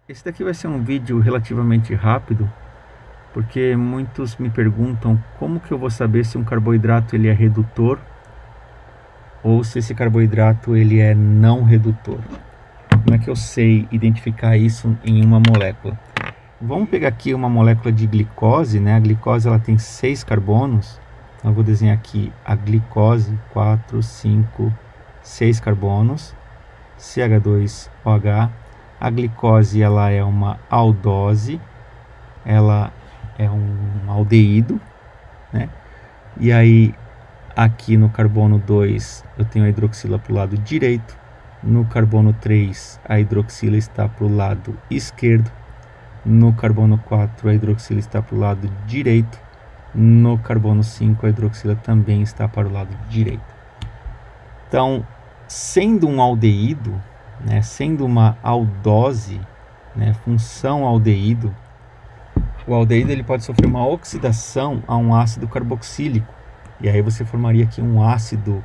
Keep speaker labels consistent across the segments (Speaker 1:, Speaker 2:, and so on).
Speaker 1: Esse daqui vai ser um vídeo relativamente rápido, porque muitos me perguntam como que eu vou saber se um carboidrato ele é redutor ou se esse carboidrato ele é não redutor. Como é que eu sei identificar isso em uma molécula? Vamos pegar aqui uma molécula de glicose, né? A glicose ela tem 6 carbonos. Então eu vou desenhar aqui a glicose, 4, 5, 6 carbonos, CH2OH. A glicose ela é uma aldose, ela é um aldeído, né? E aí aqui no carbono 2 eu tenho a hidroxila para o lado direito, no carbono 3 a hidroxila está para o lado esquerdo, no carbono 4 a hidroxila está para o lado direito, no carbono 5 a hidroxila também está para o lado direito. Então, sendo um aldeído, né, sendo uma aldose, né, função aldeído, o aldeído ele pode sofrer uma oxidação a um ácido carboxílico, e aí você formaria aqui um ácido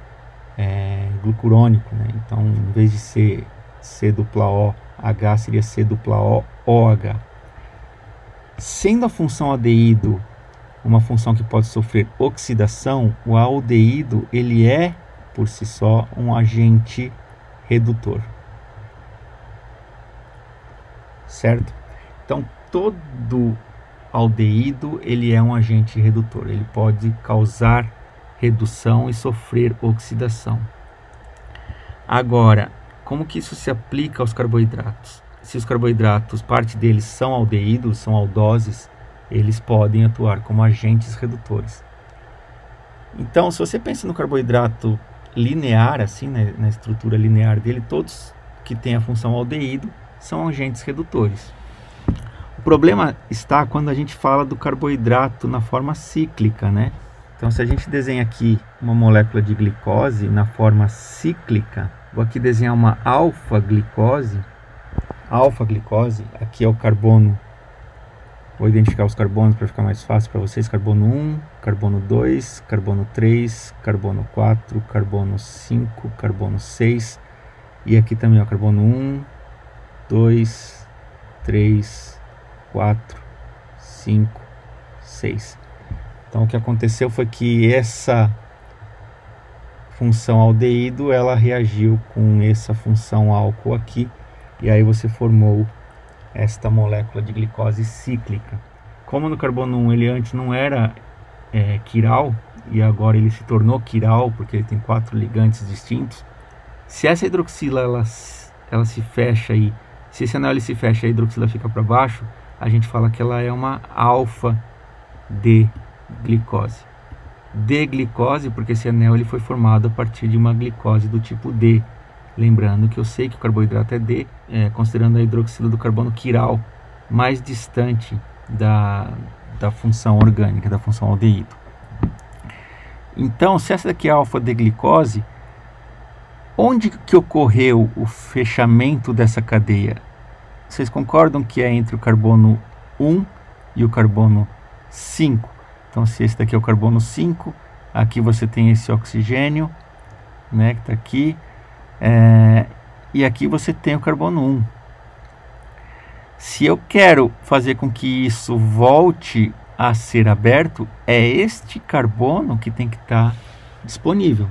Speaker 1: glucurônico, né? Então, em vez de ser C-O, H seria C-O-OH. Sendo a função aldeído uma função que pode sofrer oxidação, o aldeído ele é, por si só, um agente redutor. Certo? Então, todo aldeído ele é um agente redutor. Ele pode causar redução e sofrer oxidação. Agora, como que isso se aplica aos carboidratos? Se os carboidratos, parte deles são aldeídos, são aldoses, eles podem atuar como agentes redutores. Então, se você pensa no carboidrato linear, assim, né, na estrutura linear dele, todos que têm a função aldeído são agentes redutores. O problema está quando a gente fala do carboidrato na forma cíclica, né? Então, se a gente desenha aqui uma molécula de glicose na forma cíclica, vou aqui desenhar uma alfa-glicose. Alfa-glicose, aqui é o carbono. Vou identificar os carbonos para ficar mais fácil para vocês. Carbono 1, carbono 2, carbono 3, carbono 4, carbono 5, carbono 6. E aqui também, ó, carbono 1, 2, 3, 4, 5, 6. Então, o que aconteceu foi que essa função aldeído, ela reagiu com essa função álcool aqui. E aí você formou esta molécula de glicose cíclica. Como no carbono 1 ele antes não era quiral, e agora ele se tornou quiral, porque ele tem 4 ligantes distintos, se essa hidroxila ela se fecha aí, se esse anel ele se fecha e a hidroxila fica para baixo, a gente fala que ela é uma alfa-D-glicose. D-glicose porque esse anel ele foi formado a partir de uma glicose do tipo D. Lembrando que eu sei que o carboidrato é D, considerando a hidroxila do carbono quiral mais distante da função orgânica, da função aldeído. Então, se essa daqui é alfa-D-glicose, onde que ocorreu o fechamento dessa cadeia? Vocês concordam que é entre o carbono 1 e o carbono 5? Então, se esse daqui é o carbono 5, aqui você tem esse oxigênio, né, que está aqui. E aqui você tem o carbono 1. Se eu quero fazer com que isso volte a ser aberto, é este carbono que tem que estar disponível.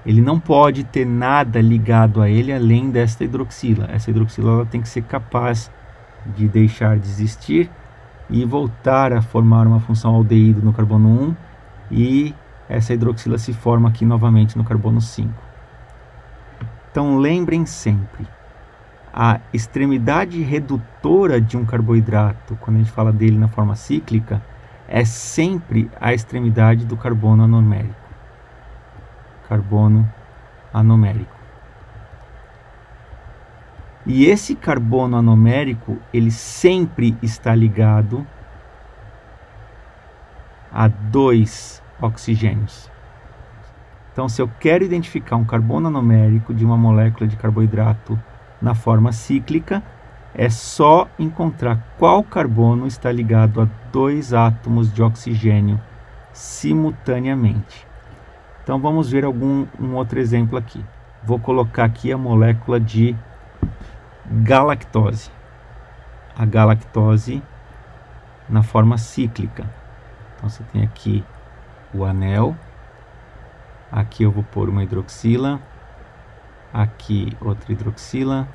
Speaker 1: Ele não pode ter nada ligado a ele além desta hidroxila. Essa hidroxila ela tem que ser capaz de deixar de existir e voltar a formar uma função aldeído no carbono 1, e essa hidroxila se forma aqui novamente no carbono 5. Então, lembrem sempre, a extremidade redutora de um carboidrato, quando a gente fala dele na forma cíclica, é sempre a extremidade do carbono anomérico. Carbono anomérico. E esse carbono anomérico, ele sempre está ligado a 2 oxigênios. Então, se eu quero identificar um carbono anomérico de uma molécula de carboidrato na forma cíclica, é só encontrar qual carbono está ligado a 2 átomos de oxigênio simultaneamente. Então, vamos ver um outro exemplo aqui. Vou colocar aqui a molécula de galactose. a galactose na forma cíclica. Então você tem aqui o anel, aqui eu vou pôr uma hidroxila, aqui outra hidroxila,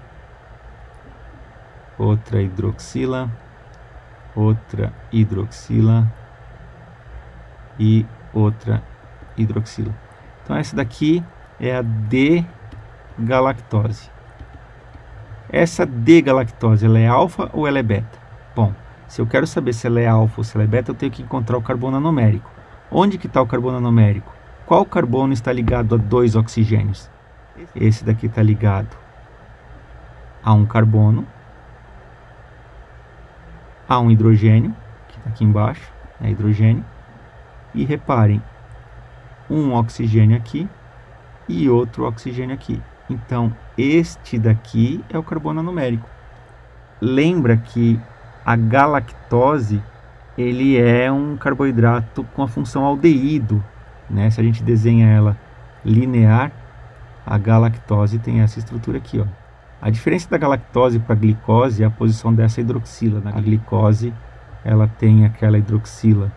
Speaker 1: outra hidroxila, outra hidroxila e outra hidroxila. Então essa daqui é a D-galactose. Essa D-galactose, ela é alfa ou ela é beta? Bom, se eu quero saber se ela é alfa ou se ela é beta, eu tenho que encontrar o carbono anomérico. Onde que está o carbono anomérico? Qual carbono está ligado a 2 oxigênios? Esse daqui está ligado a um carbono, a um hidrogênio, que está aqui embaixo, é hidrogênio. E reparem, um oxigênio aqui e outro oxigênio aqui. Então, este daqui é o carbono anomérico. Lembra que a galactose, ele é um carboidrato com a função aldeído, né? Se a gente desenha ela linear, a galactose tem essa estrutura aqui, ó. A diferença da galactose para a glicose é a posição dessa hidroxila. Na glicose, ela tem aquela hidroxila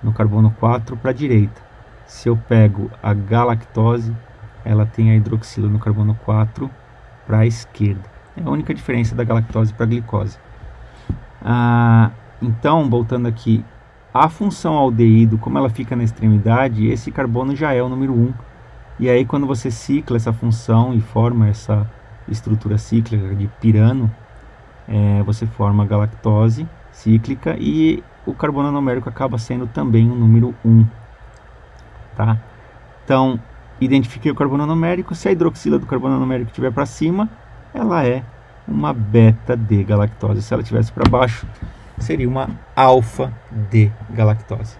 Speaker 1: no carbono 4 para a direita. Se eu pego a galactose, ela tem a hidroxila no carbono 4 para a esquerda. É a única diferença da galactose para a glicose. Então, voltando aqui, a função aldeído, como ela fica na extremidade, esse carbono já é o número 1. E aí, quando você cicla essa função e forma essa estrutura cíclica de pirano, você forma a galactose cíclica e o carbono anomérico acaba sendo também o número 1. Tá? Então, identifiquei o carbono anomérico. Se a hidroxila do carbono anomérico estiver para cima, ela é uma beta-D-galactose. Se ela estivesse para baixo, seria uma alfa-D-galactose.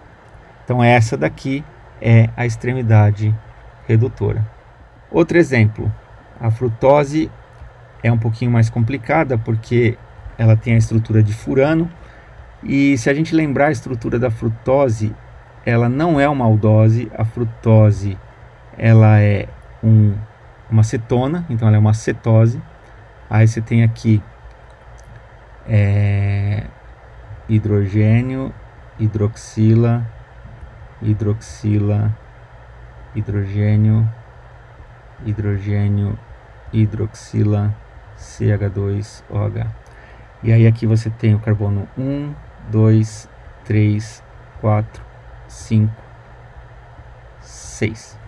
Speaker 1: Então, essa daqui é a extremidade redutora. Outro exemplo, a frutose é um pouquinho mais complicada porque ela tem a estrutura de furano. E se a gente lembrar a estrutura da frutose, ela não é uma aldose. A frutose, ela é uma cetona, então ela é uma cetose. Aí você tem aqui hidrogênio, hidroxila, hidroxila, hidrogênio, hidrogênio, hidroxila, CH2OH. E aí aqui você tem o carbono 1, 2, 3, 4, 5, 6.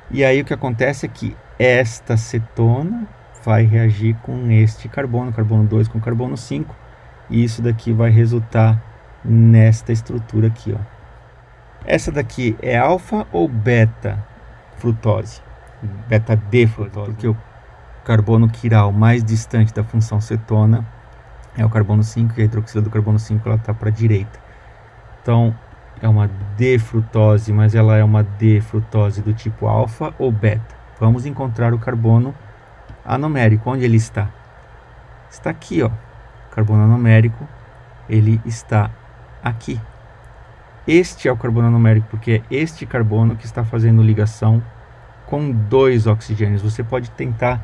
Speaker 1: E aí o que acontece é que esta cetona vai reagir com este carbono 2 com carbono 5, e isso daqui vai resultar nesta estrutura aqui, ó. Essa daqui é alfa ou beta frutose? Beta D frutose, porque o carbono quiral mais distante da função cetona é o carbono 5, e a hidroxila do carbono 5 ela está para a direita. Então é uma D-frutose, mas ela é uma D-frutose do tipo alfa ou beta. Vamos encontrar o carbono anomérico. Onde ele está? Está aqui, ó. O carbono anomérico, ele está aqui. Este é o carbono anomérico, porque é este carbono que está fazendo ligação com 2 oxigênios. Você pode tentar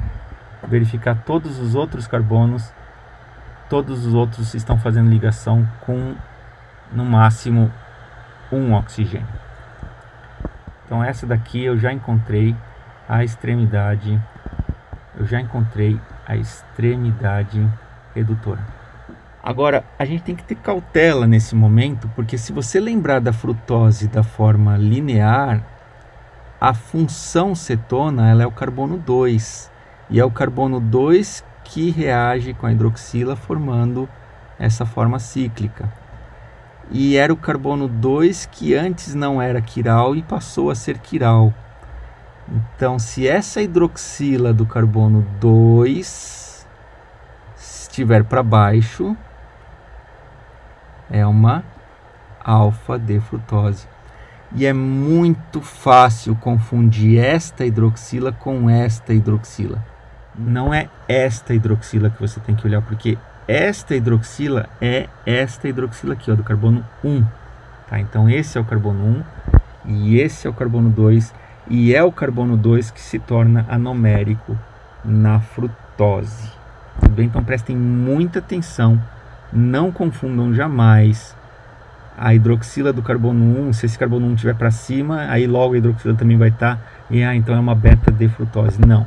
Speaker 1: verificar todos os outros carbonos. Todos os outros estão fazendo ligação com, no máximo, 1 oxigênio. Então essa daqui eu já encontrei a extremidade. Redutora. Agora, a gente tem que ter cautela nesse momento, porque se você lembrar da frutose da forma linear, a função cetona ela é o carbono 2. E é o carbono 2 que reage com a hidroxila formando essa forma cíclica. E era o carbono 2 que antes não era quiral e passou a ser quiral. Então, se essa hidroxila do carbono 2 estiver para baixo, é uma alfa-D-frutose. E é muito fácil confundir esta hidroxila com esta hidroxila. Não é esta hidroxila que você tem que olhar, porque esta hidroxila é esta hidroxila aqui, ó, do carbono 1. Tá? Então esse é o carbono 1 e esse é o carbono 2. E é o carbono 2 que se torna anomérico na frutose. Tudo bem? Então prestem muita atenção Não confundam jamais a hidroxila do carbono 1, se esse carbono 1 estiver para cima, aí logo a hidroxila também vai estar, e então é uma beta-defrutose. Não,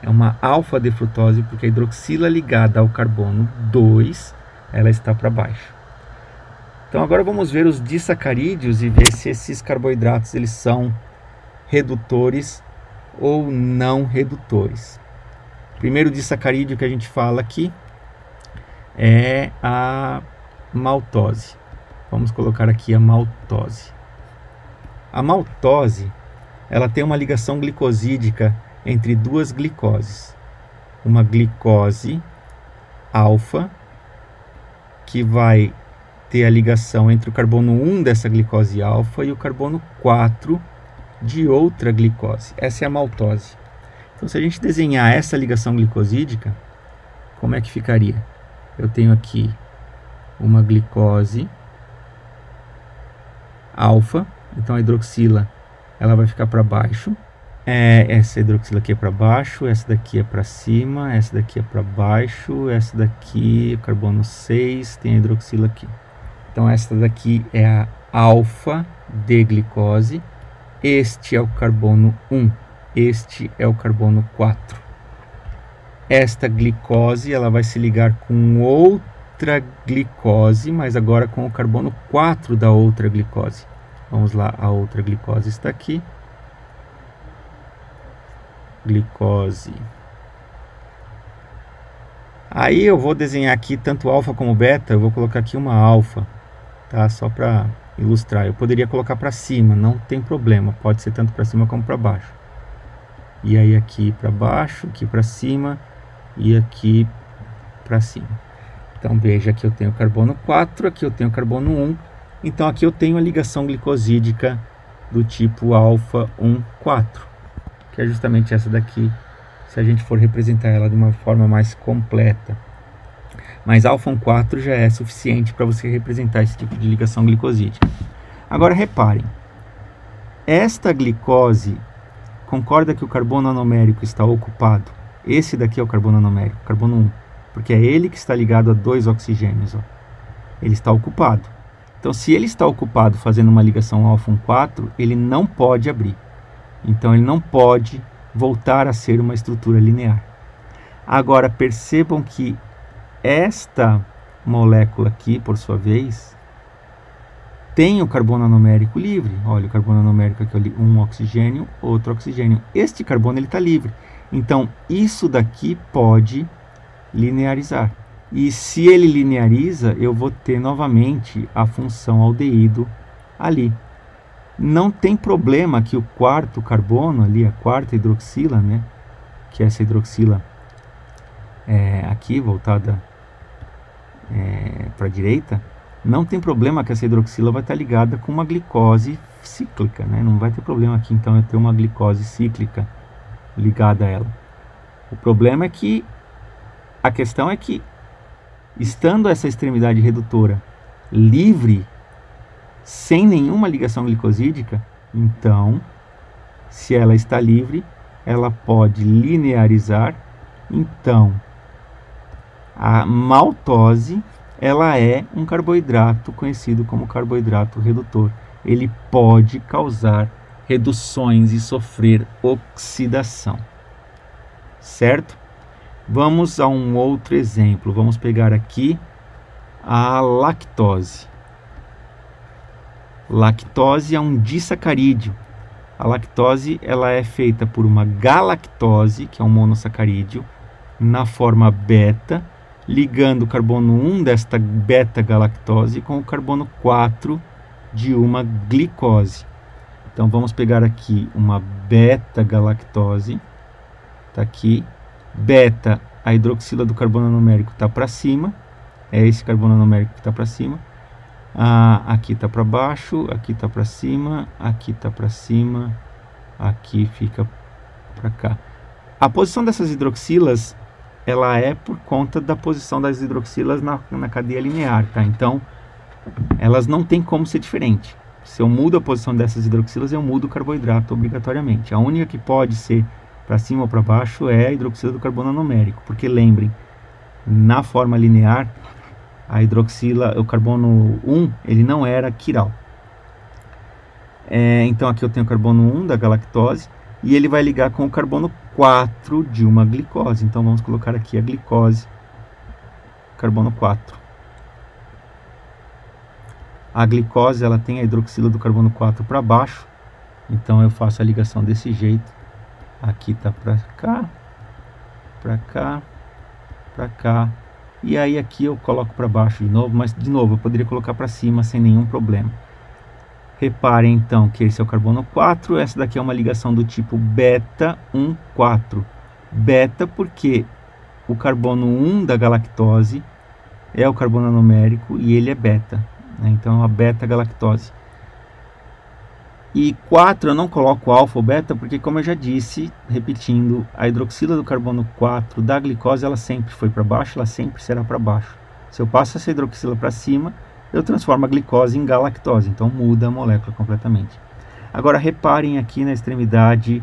Speaker 1: é uma alfa-defrutose, porque a hidroxila ligada ao carbono 2, ela está para baixo. Então agora vamos ver os disacarídeos e ver se esses carboidratos eles são redutores ou não redutores. O primeiro disacarídeo que a gente fala aqui é a maltose. Vamos colocar aqui a maltose. A maltose, ela tem uma ligação glicosídica entre duas glicoses. Uma glicose alfa, que vai ter a ligação entre o carbono 1 dessa glicose alfa e o carbono 4 de outra glicose. Essa é a maltose. Então, se a gente desenhar essa ligação glicosídica, como é que ficaria? Eu tenho aqui uma glicose alfa, então a hidroxila ela vai ficar para baixo. Essa hidroxila aqui é para baixo, essa daqui é para cima, essa daqui é para baixo, essa daqui, o carbono 6, tem a hidroxila aqui. Então essa daqui é a alfa de glicose, este é o carbono 1, este é o carbono 4. Esta glicose ela vai se ligar com outra glicose, mas agora com o carbono 4 da outra glicose. Vamos lá, a outra glicose está aqui. Glicose. Aí eu vou desenhar aqui tanto alfa como beta, eu vou colocar aqui uma alfa, tá? Só para ilustrar. Eu poderia colocar para cima, não tem problema, pode ser tanto para cima como para baixo. E aí aqui para baixo, aqui para cima e aqui para cima. Então veja que eu tenho carbono 4, aqui eu tenho carbono 1. Então aqui eu tenho a ligação glicosídica do tipo alfa 1, 4. Que é justamente essa daqui, se a gente for representar ela de uma forma mais completa. Mas alfa 1, 4 já é suficiente para você representar esse tipo de ligação glicosídica. Agora reparem, esta glicose concorda que o carbono anomérico está ocupado. Esse daqui é o carbono anomérico, carbono 1, porque é ele que está ligado a 2 oxigênios. Ó. Ele está ocupado. Então, se ele está ocupado fazendo uma ligação alfa 1, 4, ele não pode abrir. Então, ele não pode voltar a ser uma estrutura linear. Agora, percebam que esta molécula aqui, por sua vez, tem o carbono anomérico livre. Olha, o carbono anomérico aqui, um oxigênio, outro oxigênio. Este carbono está livre. Então, isso daqui pode linearizar. E se ele lineariza, eu vou ter novamente a função aldeído ali. Não tem problema que o quarto carbono ali, a quarta hidroxila, né, que é essa hidroxila aqui voltada para a direita, não tem problema que essa hidroxila vai estar ligada com uma glicose cíclica, né? Não vai ter problema aqui, então, eu ter uma glicose cíclica ligada a ela. O problema é que, a questão é que, estando essa extremidade redutora livre, sem nenhuma ligação glicosídica, então, se ela está livre, ela pode linearizar. Então, a maltose, ela é um carboidrato conhecido como carboidrato redutor. Ele pode causar reduções e sofrer oxidação. Certo? Vamos a um outro exemplo. Vamos pegar aqui a lactose. Lactose é um disacarídeo. A lactose ela é feita por uma galactose, que é um monossacarídeo, na forma beta, ligando o carbono 1 desta beta-galactose com o carbono 4 de uma glicose. Então vamos pegar aqui uma beta-galactose, está aqui, beta, a hidroxila do carbono anomérico está para cima, é esse carbono anomérico que está para cima, aqui está para baixo, aqui está para cima, aqui está para cima, aqui fica para cá. A posição dessas hidroxilas, ela é por conta da posição das hidroxilas na cadeia linear, tá? Então, elas não tem como ser diferente. Se eu mudo a posição dessas hidroxilas, eu mudo o carboidrato obrigatoriamente. A única que pode ser para cima ou para baixo é a hidroxila do carbono anomérico, porque lembrem, na forma linear, a hidroxila, o carbono 1, ele não era quiral. Então aqui eu tenho o carbono 1 da galactose, e ele vai ligar com o carbono 4 de uma glicose. Então vamos colocar aqui a glicose, carbono 4. A glicose, ela tem a hidroxila do carbono 4 para baixo, então eu faço a ligação desse jeito. Aqui tá para cá, para cá, para cá, e aí aqui eu coloco para baixo de novo, mas de novo eu poderia colocar para cima sem nenhum problema. Reparem então que esse é o carbono 4, essa daqui é uma ligação do tipo beta 1,4. Beta porque o carbono 1 da galactose é o carbono anomérico e ele é beta, né? Então é uma beta-galactose. E 4 eu não coloco alfa ou beta porque, como eu já disse, repetindo, a hidroxila do carbono 4 da glicose, ela sempre foi para baixo, ela sempre será para baixo. Se eu passo essa hidroxila para cima, eu transformo a glicose em galactose, então muda a molécula completamente. Agora reparem aqui na extremidade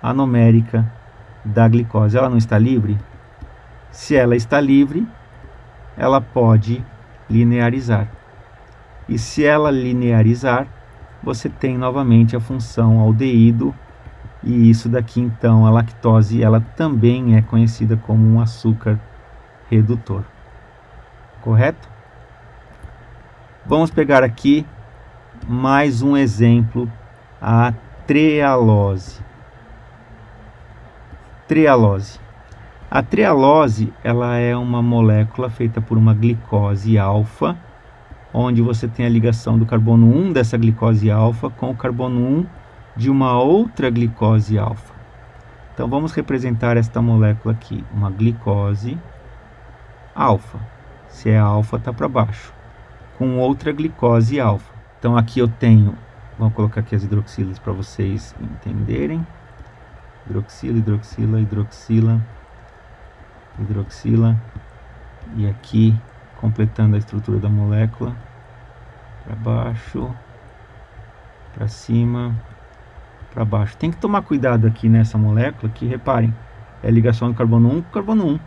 Speaker 1: anomérica da glicose, ela não está livre? Se ela está livre, ela pode linearizar. E se ela linearizar, você tem novamente a função aldeído, e isso daqui então, a lactose, ela também é conhecida como um açúcar redutor. Correto? Vamos pegar aqui mais um exemplo, a trealose. Trealose. A trealose, ela é uma molécula feita por uma glicose alfa, onde você tem a ligação do carbono 1 dessa glicose alfa com o carbono 1 de uma outra glicose alfa. Então vamos representar esta molécula aqui, uma glicose alfa. Se é alfa, está para baixo, com outra glicose alfa. Então aqui eu tenho, vou colocar aqui as hidroxilas para vocês entenderem. Hidroxila, hidroxila, hidroxila, hidroxila, e aqui completando a estrutura da molécula, para baixo, para cima, para baixo. Tem que tomar cuidado aqui nessa molécula, que reparem, é a ligação do carbono 1 com carbono 1.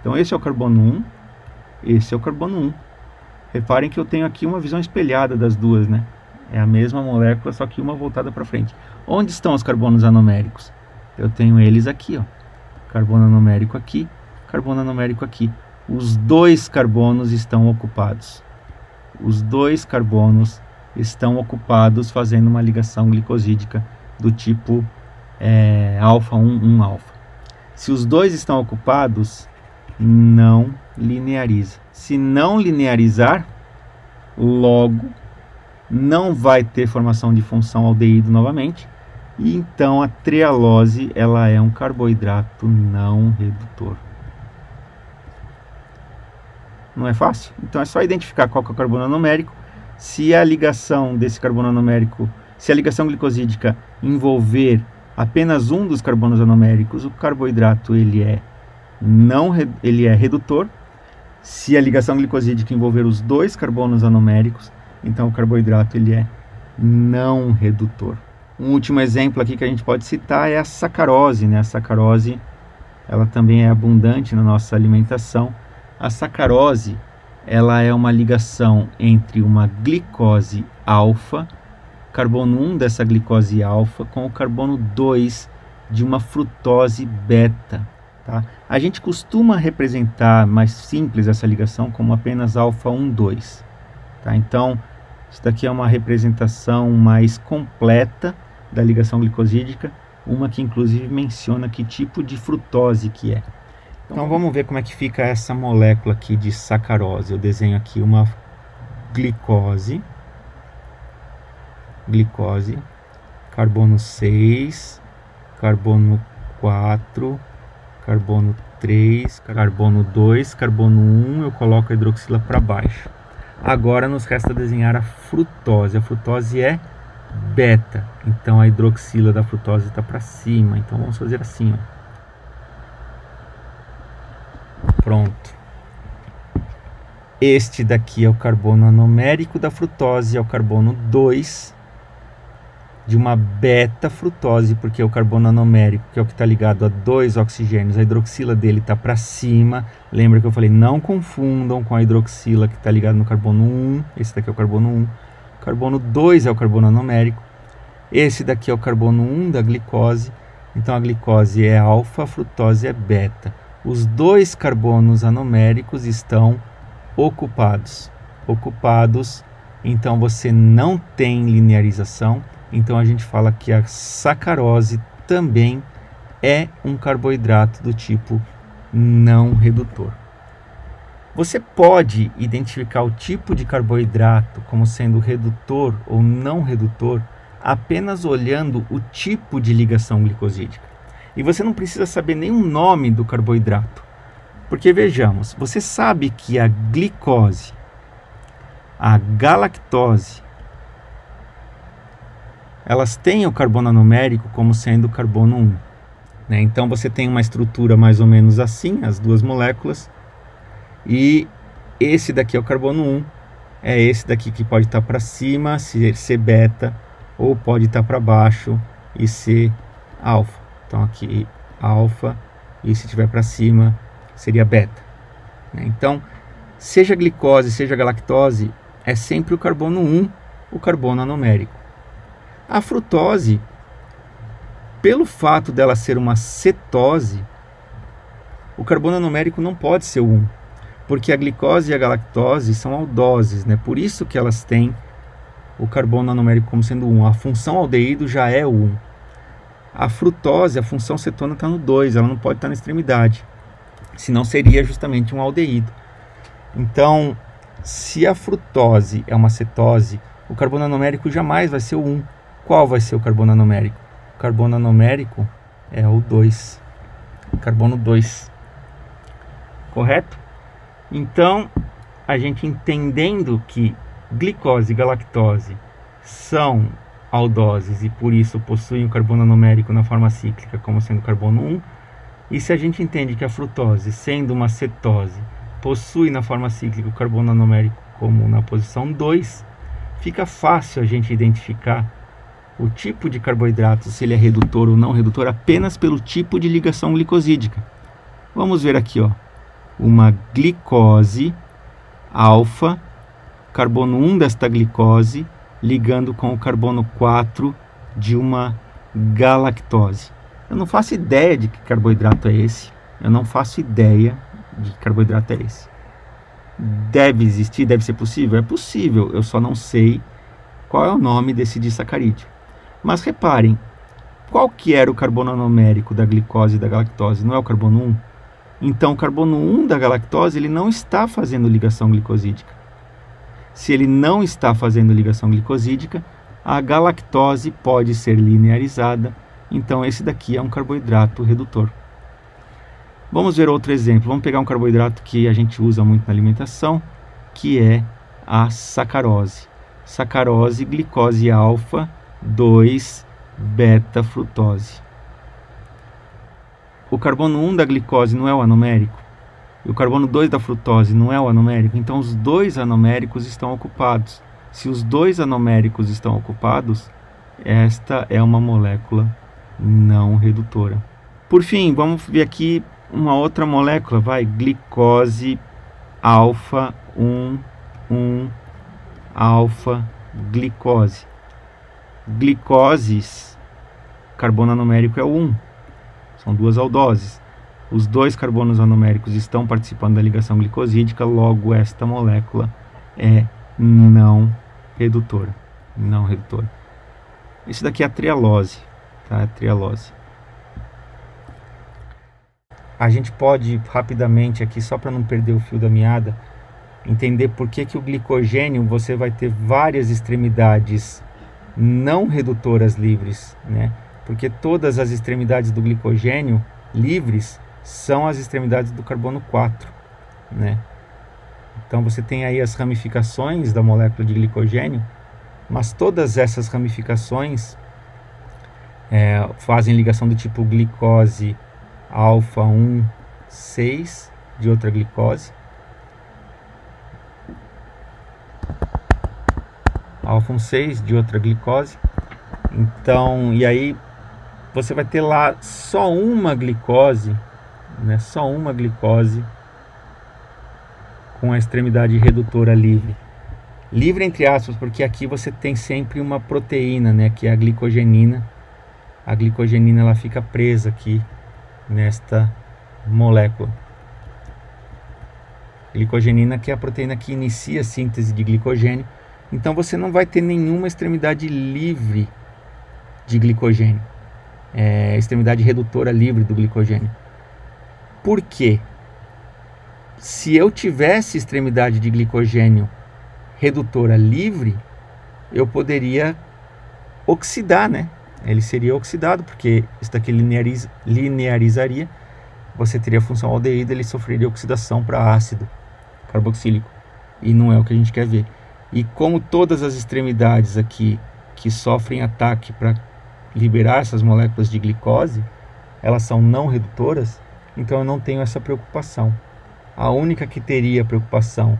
Speaker 1: Então esse é o carbono 1, esse é o carbono 1. Reparem que eu tenho aqui uma visão espelhada das duas, né? É a mesma molécula, só que uma voltada para frente. Onde estão os carbonos anoméricos? Eu tenho eles aqui, ó. Carbono anomérico aqui, carbono anomérico aqui. Os dois carbonos estão ocupados. Os dois carbonos estão ocupados fazendo uma ligação glicosídica do tipo alfa 1 alfa. Se os dois estão ocupados, não lineariza. Se não linearizar, logo não vai ter formação de função aldeído novamente, e então a trealose, ela é um carboidrato não redutor. Não é fácil? Então é só identificar qual que é o carbono anomérico. Se a ligação desse carbono anomérico, se a ligação glicosídica envolver apenas um dos carbonos anoméricos, o carboidrato ele é redutor. Se a ligação glicosídica envolver os dois carbonos anoméricos, então o carboidrato ele é não redutor. Um último exemplo aqui que a gente pode citar é a sacarose, né? A sacarose, ela também é abundante na nossa alimentação. A sacarose, ela é uma ligação entre uma glicose alfa, carbono 1 dessa glicose alfa, com o carbono 2 de uma frutose beta. Tá? A gente costuma representar mais simples essa ligação como apenas alfa 1, 2. Tá? Então, isso daqui é uma representação mais completa da ligação glicosídica, uma que inclusive menciona que tipo de frutose que é. Então vamos ver como é que fica essa molécula aqui de sacarose. Eu desenho aqui uma glicose, carbono 6, carbono 4, carbono 3, carbono 2, carbono 1, eu coloco a hidroxila para baixo. Agora nos resta desenhar a frutose. A frutose é beta, então a hidroxila da frutose está para cima. Então vamos fazer assim, ó. Pronto. Este daqui é o carbono anomérico da frutose, é o carbono 2. de uma beta-frutose, porque o carbono anomérico, que é o que está ligado a 2 oxigênios, a hidroxila dele está para cima. Lembra que eu falei, não confundam com a hidroxila que está ligada no carbono 1. Esse daqui é o carbono 1. O carbono 2 é o carbono anomérico. Esse daqui é o carbono 1 da glicose. Então a glicose é alfa, a frutose é beta. Os dois carbonos anoméricos estão ocupados. Então você não tem linearização. Então a gente fala que a sacarose também é um carboidrato do tipo não redutor. Você pode identificar o tipo de carboidrato como sendo redutor ou não redutor apenas olhando o tipo de ligação glicosídica. E você não precisa saber nenhum nome do carboidrato. Porque vejamos, você sabe que a glicose, a galactose, elas têm o carbono anomérico como sendo carbono 1. Né? Então você tem uma estrutura mais ou menos assim, as duas moléculas, e esse daqui é o carbono 1, é esse daqui que pode estar para cima, ser beta, ou pode estar para baixo e ser alfa. Então aqui alfa, e se estiver para cima seria beta. Né? Então, seja glicose, seja galactose, é sempre o carbono 1, o carbono anomérico. A frutose, pelo fato dela ser uma cetose, o carbono anomérico não pode ser o 1, porque a glicose e a galactose são aldoses, né? Por isso que elas têm o carbono anomérico como sendo 1. A função aldeído já é o 1. A frutose, a função cetona está no 2, ela não pode estar na extremidade, senão seria justamente um aldeído. Então, se a frutose é uma cetose, o carbono anomérico jamais vai ser o 1. Qual vai ser o carbono anomérico? O carbono anomérico é o 2. Carbono 2. Correto? Então, a gente entendendo que glicose e galactose são aldoses e por isso possuem o carbono anomérico na forma cíclica como sendo carbono 1, e se a gente entende que a frutose, sendo uma cetose, possui na forma cíclica o carbono anomérico como na posição 2, fica fácil a gente identificar o tipo de carboidrato, se ele é redutor ou não redutor, apenas pelo tipo de ligação glicosídica. Vamos ver aqui, ó, uma glicose alfa, carbono 1 desta glicose, ligando com o carbono 4 de uma galactose. Eu não faço ideia de que carboidrato é esse. Eu não faço ideia de que carboidrato é esse. Deve existir, deve ser possível? É possível, eu só não sei qual é o nome desse disacarídeo. Mas reparem, qual que era o carbono anomérico da glicose e da galactose? Não é o carbono 1? Então o carbono 1 da galactose ele não está fazendo ligação glicosídica. Se ele não está fazendo ligação glicosídica, a galactose pode ser linearizada. Então esse daqui é um carboidrato redutor. Vamos ver outro exemplo. Vamos pegar um carboidrato que a gente usa muito na alimentação, que é a sacarose. Sacarose, glicose alfa, 2 beta-frutose. O carbono 1 da glicose não é o anomérico, e o carbono 2 da frutose não é o anomérico, então os dois anoméricos estão ocupados. Se os dois anoméricos estão ocupados, esta é uma molécula não redutora. Por fim, vamos ver aqui uma outra molécula, glicose alfa 1 alfa glicose. Glicoses, carbono anomérico é o 1. São duas aldoses. Os dois carbonos anoméricos estão participando da ligação glicosídica, logo esta molécula é não redutora. Não redutora. Isso daqui é a trialose, tá? A trialose. A gente pode rapidamente aqui, só para não perder o fio da meada, entender por que o glicogênio você vai ter várias extremidades não redutoras livres, né? Porque todas as extremidades do glicogênio livres são as extremidades do carbono 4, né? Então você tem aí as ramificações da molécula de glicogênio, mas todas essas ramificações fazem ligação do tipo glicose alfa 1, 6 de outra glicose, alfa 1, 6 de outra glicose, Então, e aí você vai ter lá só uma glicose, né? Só uma glicose com a extremidade redutora livre. Livre entre aspas, porque aqui você tem sempre uma proteína, né? Que é a glicogenina. A glicogenina ela fica presa aqui nesta molécula. Glicogenina, que é a proteína que inicia a síntese de glicogênio. Então você não vai ter nenhuma extremidade livre de glicogênio, extremidade redutora livre do glicogênio. Por quê? Se eu tivesse extremidade de glicogênio redutora livre, eu poderia oxidar, né? Ele seria oxidado, porque isso daqui linearizaria. Você teria a função aldeído, ele sofreria oxidação para ácido carboxílico. E não é o que a gente quer ver. E como todas as extremidades aqui que sofrem ataque para liberar essas moléculas de glicose, elas são não redutoras, então eu não tenho essa preocupação. A única que teria preocupação,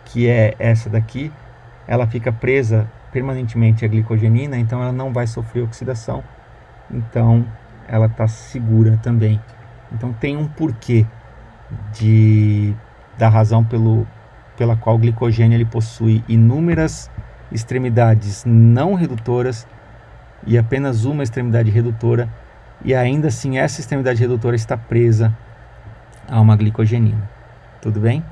Speaker 1: que é essa daqui, ela fica presa permanentemente à glicogenina, então ela não vai sofrer oxidação, então ela está segura também. Então tem um porquê da razão pela qual o glicogênio ele possui inúmeras extremidades não redutoras e apenas uma extremidade redutora, e ainda assim essa extremidade redutora está presa a uma glicogenina. Tudo bem?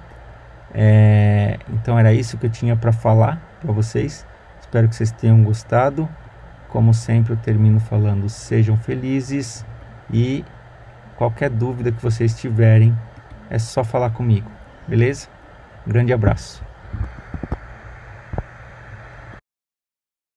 Speaker 1: Então era isso que eu tinha para falar para vocês. Espero que vocês tenham gostado. Como sempre eu termino falando, sejam felizes, e qualquer dúvida que vocês tiverem é só falar comigo, beleza? Um grande abraço.